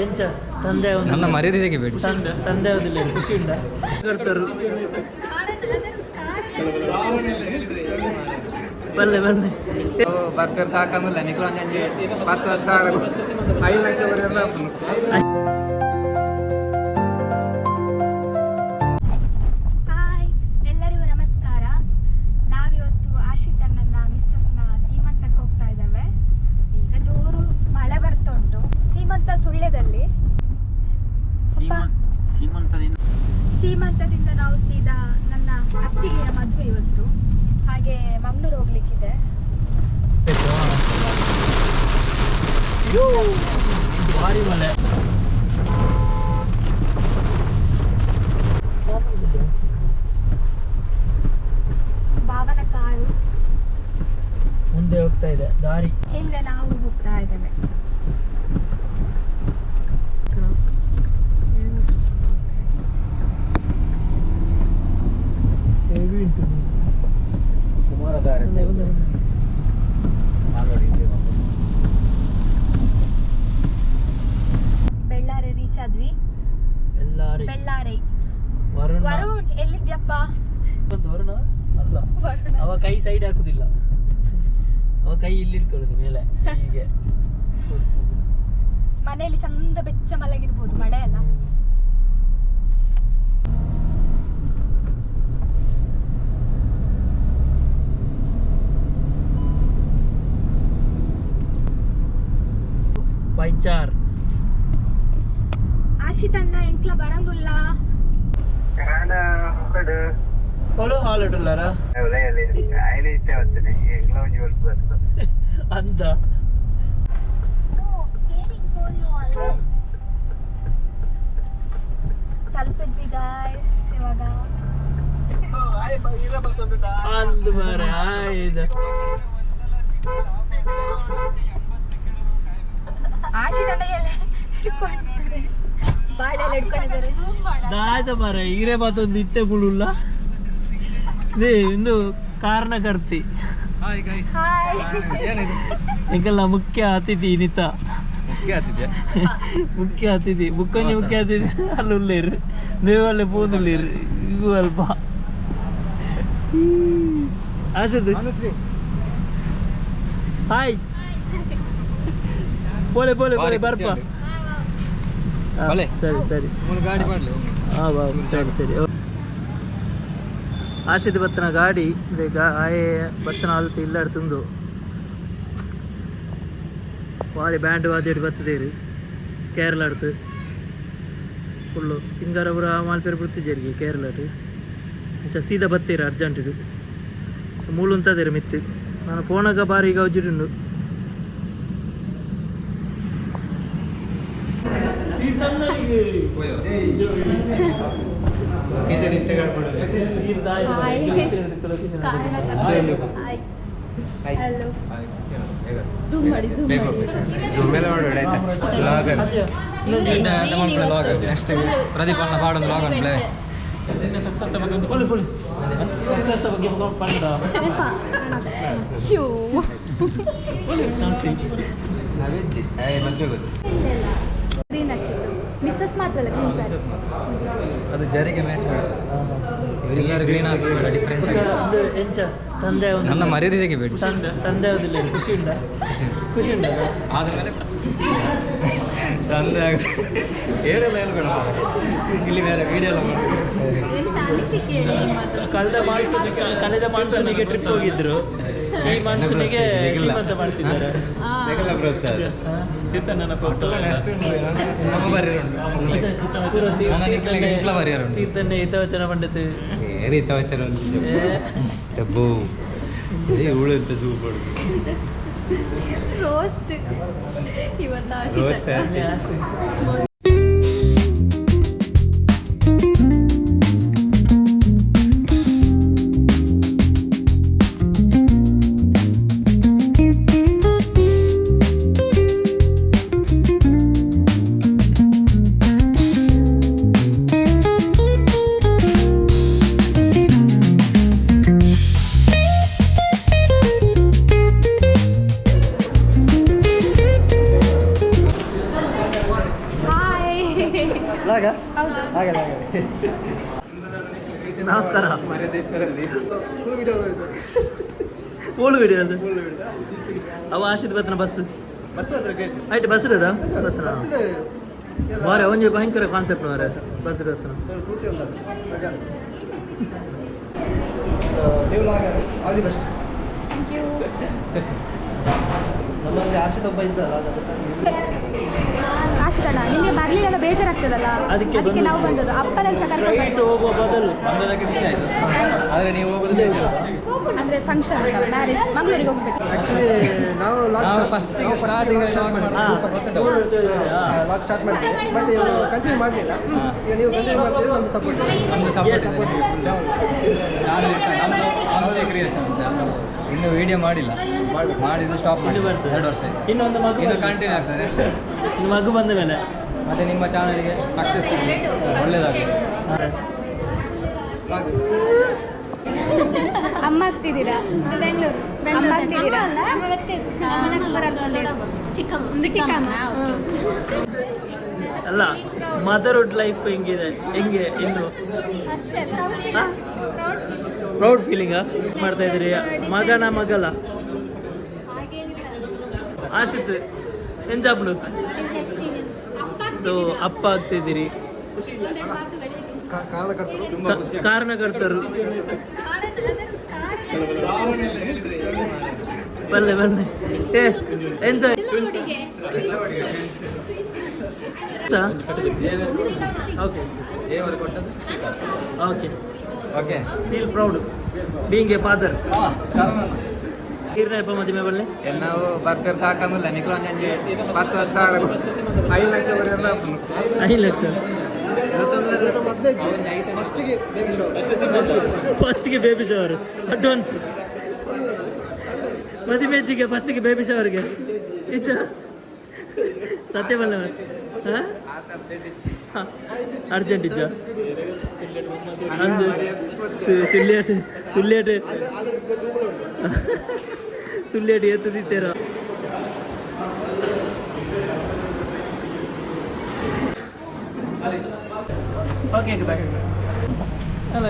ಎಂಚ ತಂದೆ ನನ್ನ ಮರ್ಯಾದೆಗೆ ಬೇಡ ತಂದೆ ಯಾವುದಿಲ್ಲ ಖುಷಿ ಉಂಟಾ ಕರ್ತಾರು ಬಲ್ಲೆ ಬಲ್ಲೆ ಬರ್ತಾರೆ ಸಾಕಂದಿಲ್ಲ ನಿಖಿಲೊಂದು 10,000 5 ಲಕ್ಷ ಬರೆಯೋದು. ಹಾಯ್ ಎಲ್ಲರಿಗೂ ನಮಸ್ಕಾರ. ನಾವಿವತ್ತು ಆಶಿತ್ ಅಣ್ಣನ ಮಿಸ್ಸಸ್ನ ಸೀಮಂತಕ್ಕೆ ಹೋಗ್ತಾ ಇದ್ದೇವೆ. ಈಗ ಜೋರು ಮಳೆ ಬರ್ತಾ ಉಂಟು. ಸೀಮಂತ ಸುಳ್ಯದಲ್ಲಿ. ಸೀಮಂತದಿಂದ ನಾವು ಸೀದಾ ನನ್ನ ಅತ್ತಿಗೆಯ ಮದುವೆ ಇವತ್ತು. ಹಾಗೆ ಮಂಗಳೂರು ಹೋಗ್ಲಿಕ್ಕಿದೆ. ಭಾರಿ ಮಳೆ. ಭಾವನ ಕಾರು ಮುಂದೆ ಹೋಗ್ತಾ ಇದೆ ದಾರಿ. ಹಿಂದೆ ನಾವು ಹೋಗ್ತಾ ಇದ್ದೇವೆ. ಬೆಳ್ಳಾರಿ ರೀಚ್ ಆದ್ವಿ. ಬೆಳ್ಳಾರಿ ವರುಣ್ ಎಲ್ಲಿದ್ಯಪ್ಪ? ವರುಣ ಅಲ್ಲ, ಅವ ಕೈ ಸೈಡ್ ಹಾಕುದಿಲ್ಲ, ಅವ ಕೈ ಇಲ್ಲಿ ಇಟ್ಕೊಳ್ಳುದು ಮೇಲೆ ಹೀಗೆ. ಮನೆಯಲ್ಲಿ ಚಂದ ಬೆಚ್ಚ ಮಲಗಿರ್ಬೋದು, ಮಳೆ ಅಲ್ಲ. ಪೈಚಾರ್ ಆಶಿತ್ ಅಣ್ಣ ಎಂಕ್ಲ ಬರಂಗುಲ್ಲ. ಹೊಳು ಹಾಲಿಡಲ್ಲಾರ ಅಂತ ತಲುಪಿದ್ವಿ ಗಾಯ್ಸ್ ಇವಾಗ. ಅಂದು ಮಾರೆ ಆಯ್ತು. ಆಶಿತ್ ಅಣ್ಣ ಎಲ್ಲ ಹಿಡ್ಕೊಂಡಿದ್ದಾರೆ, ಬಾಳೆ ಎಲ್ಲ ಹಿಡ್ಕೊಂಡಿದ್ದಾರೆ. ಆಯ್ತು ಮಾರೆ ಈರೇ ಮಾತೊಂದು ಇತ್ತೆ ಬುಳುಲ್ಲ ಇನ್ನು ಕಾರಣಕರ್ತಿ. ಈಗೆಲ್ಲ ಮುಖ್ಯ ಅತಿಥಿ ನಿತ ಮುಖ್ಯ ಅತಿಥಿ ಬುಕ್ಕೊಂಜಿ ಮುಖ್ಯ ಅತಿಥಿ ಅಲ್ಲುಳ್ಳೇರು ದೇವಲ್ಲೇ ಪೂನುಳ್ಳೇರು ಇವು ಅಲ್ಪ ಆಶದು ಹಾಯ್ ಪೋಲೆ ಪೋಲೆ ಪೋಲೆ ಬರ್ಪ. ಸರಿ ಸರಿ ಗಾಡಿ ಮಾಡಲಿ. ಸರಿ ಸರಿ. ಆಶಿತ್ ಬತ್ತನ ಗಾಡಿ ಆಯೆ ಬತ್ತನ ಆಲ್ತು ಇಲ್ಲಾಡು ತುಂದು ವಾಡಿ ಬ್ಯಾಂಡ್ ವಾದ್ಯಡಿ ಬರ್ತದೇರಿ ಕೇರಳ ಆಡ್ತು ಫುಲ್ಲು ಸಿಂಗಾರಪುರ ಮಾಲ್ಪೇರು ಬುಡ್ತಿಜೇರಿಗೆ ಕೇರಳ ಇಂಚ ಸೀದಾ ಬತ್ತೀರ ಅರ್ಜೆಂಟ್ ಇದು ಮೂಳು ಅಂತದೇರಿ ಮಿತ್ತು ನಾನು ಪೋನಾಗ ಬಾರಿ ಈಗ ಉಜ್ಜಿಡುಂಡು. ಪ್ರದೀಪ್ ಅಣ್ಣ ಪಾಡೊಂದು ಲಾಗ್ ಉಂಟು. ಮಿಸ್ಸಸ್ ಮಾತ್ರ ಅಲ್ಲ, ಅದು ಜರಿಗೆ ಮ್ಯಾಚ್ ಮಾಡೋದು. ಇವರಿಗಾರು ಗ್ರೀನ್ ಹಾಕಬೇಡ, ಡಿಫ್ರೆಂಟ್ ಆಗಿ. ಎಂಚ ತಂದೆ ನನ್ನ ಮರ್ಯಾದೆಗೆ ಬೇಡ. ತಂದೆ ಯಾವುದಿಲ್ಲ ಖುಷಿ ಉಂಟಾ? ಖುಷಿ ಉಂಟಾ? ಆದಮೇಲೆ ತಂದೆ ಆಗುತ್ತೆ ಹೇಳಲ್ಲ ಹೇಳ್ಬೇಡ, ಇಲ್ಲಿ ಬೇರೆ ವಿಡಿಯೋ ಎಲ್ಲ ಮಾಡ್ತೀವಿ. ಕಳೆದ ಮಾನ್ಸೂನಿಗೆ ಟ್ರಿಪ್ ಹೋಗಿದ್ರು, ಈ ಮಾನ್ಸೂನಿಗೆ ಸೀಮಂತ ಮಾಡ್ತಿದ್ದಾರೆ. ತೀರ್ಥನ್ನೇ ಹಿತವಚನ ಪಂಡಿತು ಹಿತವಚನ ಉಳಿತ ಸೂಪರ್ ರೋಸ್ಟ್ ಇವತ್ತು. ಲಾಗ ಹೌದು ಹಾಗೆ ನಮಸ್ಕಾರ ಫುಲ್ ವಿಡಿಯೋ ಓಳು ವಿಡಿಯೋ ಅದು ಅವ ಆಶಿತ್ ಬತ್ತನ ಬಸ್ ಬಸ್ ಹತ್ರ ಗೇಟ್ ಆಯ್ತು ಬಸ್ ಇರೋದಾ ಬತ್ತನ ಬಸ್ ಮಾರೆ ಒಂಜಿ ಭಯಂಕರ ಕಾನ್ಸೆಪ್ಟ್ ಮಾರೆ ಬಸ್ ಇರತ್ತನ ಪೂರ್ತಿ ಒಂದು ನೀವು ಲಾಗ all the best thank you ನಮ್ಮಲ್ಲಿ ಆಶಿತ್ ಒಬ್ಬ ಇದ್ದ ಲಾಗ ಅಷ್ಟಲ್ಲ ನಿಮಗೆ ಬರ್ಲಿಲ್ಲ ಬೇಜಾರಾಗ್ತದಲ್ಲ ಅದಕ್ಕೆ ಅದಕ್ಕೆ ನಾವು ಬಂದದ್ದು ಅಪ್ಪನ ಸಹ ಕರ್ಕೊಂಡು ಸ್ಟ್ರೈಟ್ ಹೋಗುವ ಬದಲು ಬಂದದಕ್ಕೆ ವಿಷಯ ಆಯಿತು ಆದರೆ ನೀವು ಹೋಗೋದು ಬೇಜಾರು. ಅಂದ್ರೆ ಫಂಕ್ಷನ್ ಮ್ಯಾರೇಜ್ ಮಂಗಳೂರಿಗೆ ಹೋಗ್ಬೇಕು ಆ್ಯಕ್ಚುಲಿ ನಾವು ಲಾಗ್ ನಾವು ಫಸ್ಟಿಗೆ ಸ್ಟಾರ್ಟಿಂಗಲ್ಲಿ ಲಾಗ್ ಮಾಡಿದ್ವಿ ಲಾಗ್ ಸ್ಟಾರ್ಟ್ ಮಾಡಿದ್ವಿ ಬಟ್ ಇವರು ಕಂಟಿನ್ಯೂ ಮಾಡಲಿಲ್ಲ ಈಗ ನೀವು ಕಂಟಿನ್ಯೂ ಮಾಡ್ತೀರಿ ನಮ್ದು ಸಪೋರ್ಟ್ ನಮ್ಮದು ಸಪೋರ್ಟ್ ಇದೆ ನಮ್ಮದು ಅಂಶೆ ಕ್ರಿಯೇಷನ್ ಅಂತ ಇನ್ನು ವಿಡಿಯೋ ಮಾಡಿಲ್ಲ ಮಾಡಿದ್ದು ಸ್ಟಾಪ್ ಮಾಡಿ 2 ವರ್ಷ ಆಯ್ತು. ಇನ್ನೊಂದು ಮಗು ಇನ್ನು ಕಂಟಿನ್ಯೂ ಆಗ್ತದೆ ಅಷ್ಟೇ. ಇನ್ನು ಮಗು ಬಂದ ಮೇಲೆ ಮತ್ತು ನಿಮ್ಮ ಚಾನಲ್ಗೆ ಸಕ್ಸಸ್ ಒಳ್ಳೆಯದಾಗಲಿ. ಅಮ್ಮ ಆಗ್ತಿದ್ದೀರಾ ಅಮ್ಮ ಆಗ್ತಿದ್ದೀರಾ ಅಲ್ಲ ಮದರ್ಹುಡ್ ಲೈಫ್ ಹೆಂಗಿದೆ ಹೆಂಗೆ ಇನ್ನು ಪ್ರೌಡ್ ಫೀಲಿಂಗ ಮಾಡ್ತಾ ಇದ್ದೀರಿ ಮಗನ ಮಗಲ ಆಶಿತ್ ಎಂಜಾಬ್ಲು ಸೊ ಅಪ್ಪ ಆಗ್ತಿದ್ದೀರಿ ಕಾರಣಕರ್ತರು ಕಾರಣಕರ್ತರು ಬಲ್ಲೆ ಬಲ್ಲೆ ಏ ಎಂಜಾಯ್ ಓಕೆ ದೇವರು ಕೊಟ್ಟದ್ದು okay okay feel proud being a father Eernappa ಮದುವೆ ಬಲ್ಲೆ ನಾವು ಬರ್ತಾರೆ ಸಾಕಂಗಿಲ್ಲ ನಿಖಲೊಂದು 10,000 5 ಲಕ್ಷ ವರೆಗೆಲ್ಲ 5 ಲಕ್ಷ ಫಸ್ಟಿಗೆ ಬೇಬಿ ಶೋ ಫಸ್ಟಿಗೆ ಬೇಬಿ ಶವರ್ ಅಡ್ವಾನ್ಸ್ ಮದುವೆಜ್ಜಿಗೆ ಫಸ್ಟಿಗೆ ಬೇಬಿ ಶವರ್ಗೆ ಇಚ್ಛ ಸತ್ಯ ಬಲ್ಲ ಹಾಂ ಅರ್ಜೆಂಟ್ ಇಜ್ಜ ಅಂದು ಸುಳ್ಳೆಟ್ ಎತ್ತದಿತ್ತೇರ ಓಕೆ ಬಾಯ್ ಅಲ್ಲ